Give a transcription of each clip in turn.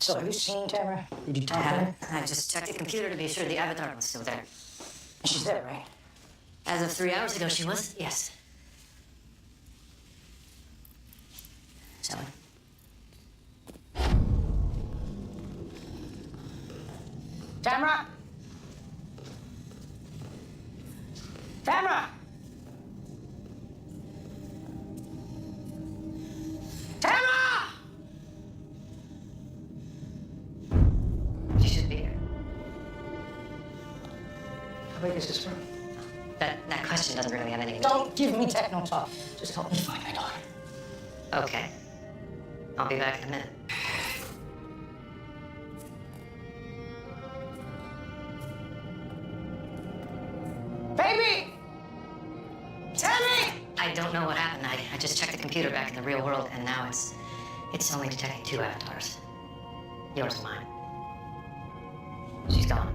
So have you seen Tamara? Did you talk to her? I just checked the computer to be sure the avatar was still there. She's there, right? As of 3 hours ago, she was? Yes. Shall we? Tamara! Tamara! Tamara! She should be here. How big is this room? That question doesn't really have any... Don't give me techno talk. Just help me find my daughter. Okay. I'll be back in a minute. Baby! Tammy! I don't know what happened. I just checked the computer back in the real world, and now it's only detecting 2 avatars. Yours and mine. She's gone.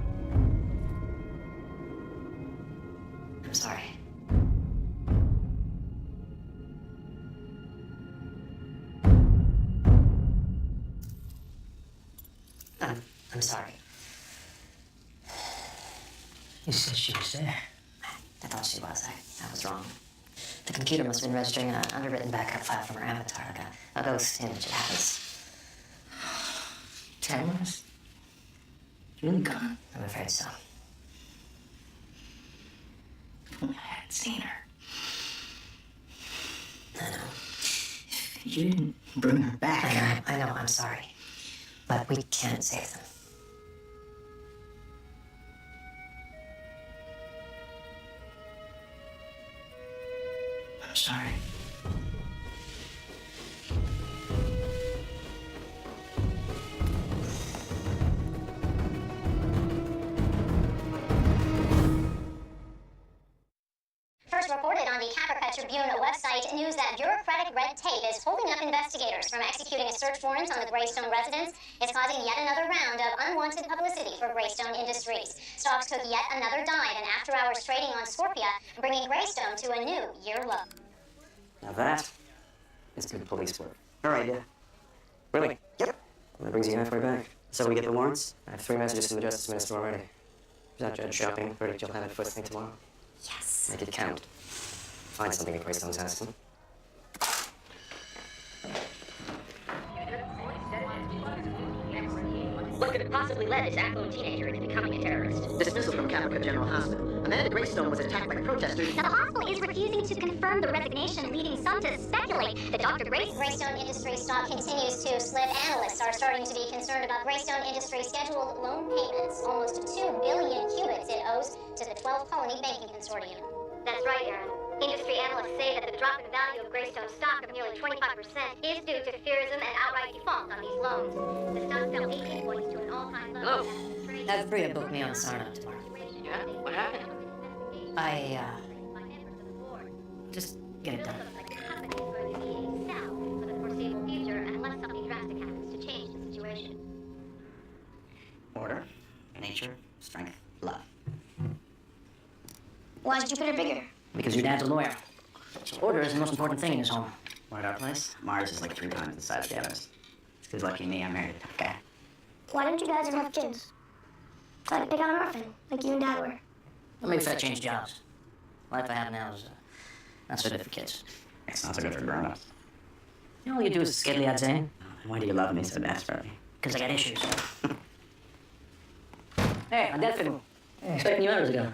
I'm sorry. I'm sorry. You said she was there. I thought she was. I was wrong. The computer must have been registering an underwritten backup file from her avatar, like a ghost image. It happens. Tamara's really gone? I'm afraid so. If only I hadn't seen her. I know. If you didn't bring her back. I know. I'm sorry. But we can't save them. I'm sorry. First reported on the Caprica Tribune website, news that bureaucratic red tape is holding up investigators from executing a search warrant on the Greystone residence. It's causing yet another round of unwanted publicity for Greystone Industries. Stocks took yet another dive in after-hours trading on Scorpia, bringing Greystone to a new year low. Now that is good police work. All right, yeah. Really? Yep. That brings you halfway back. So we get the warrants? I have 3 messages from the Justice Minister already. He's out judge shopping. Verdict you'll have it first thing tomorrow. Yes. Make it count. Find something in Greystone's house. What could have possibly led this affluent teenager into becoming a terrorist? Dismissal from Caprica General Hospital. Amanda Greystone was attacked by protesters. Now, the hospital is refusing to confirm the resignation, leading some to speculate that Dr. Greystone Industries stock continues to slip. Analysts are starting to be concerned about Greystone Industries' scheduled loan payments, almost 2 billion qubits it owes to the 12-colony banking consortium. That's right, Aaron. Industry analysts say that the drop in value of Greystone stock of nearly 25% is due to fearism and outright default on these loans. The stock fell 18 points to an all-time low. Hello. Have Bria book me on Sarna tomorrow. Yeah? What happened? Just get it done. For the foreseeable future, unless something drastic happens to change the situation. Order, nature, strength, love. Why is Jupiter bigger? Because your dad's a lawyer. Order is the most important thing in his home. What, our place? Mars is like 3 times the size of Gavin's. It's because lucky me, I married a tough guy. Why don't you guys ever have kids? Like pick on an orphan, like you and Dad were. Well, maybe if I change jobs. Life I have now is not so good for kids. It's not so good for grown-ups. You know, all you do is skiddly, I'd say. Why do you love me so desperately? Because I got issues. Hey, my dad figured. Expecting you hours ago.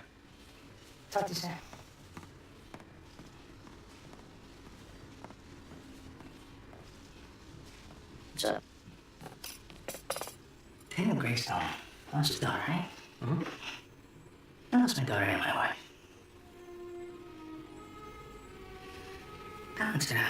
Talk to you soon. What's up? Daniel Greystone lost his daughter, right? Mm-hmm. I lost my daughter and my wife. That one's gonna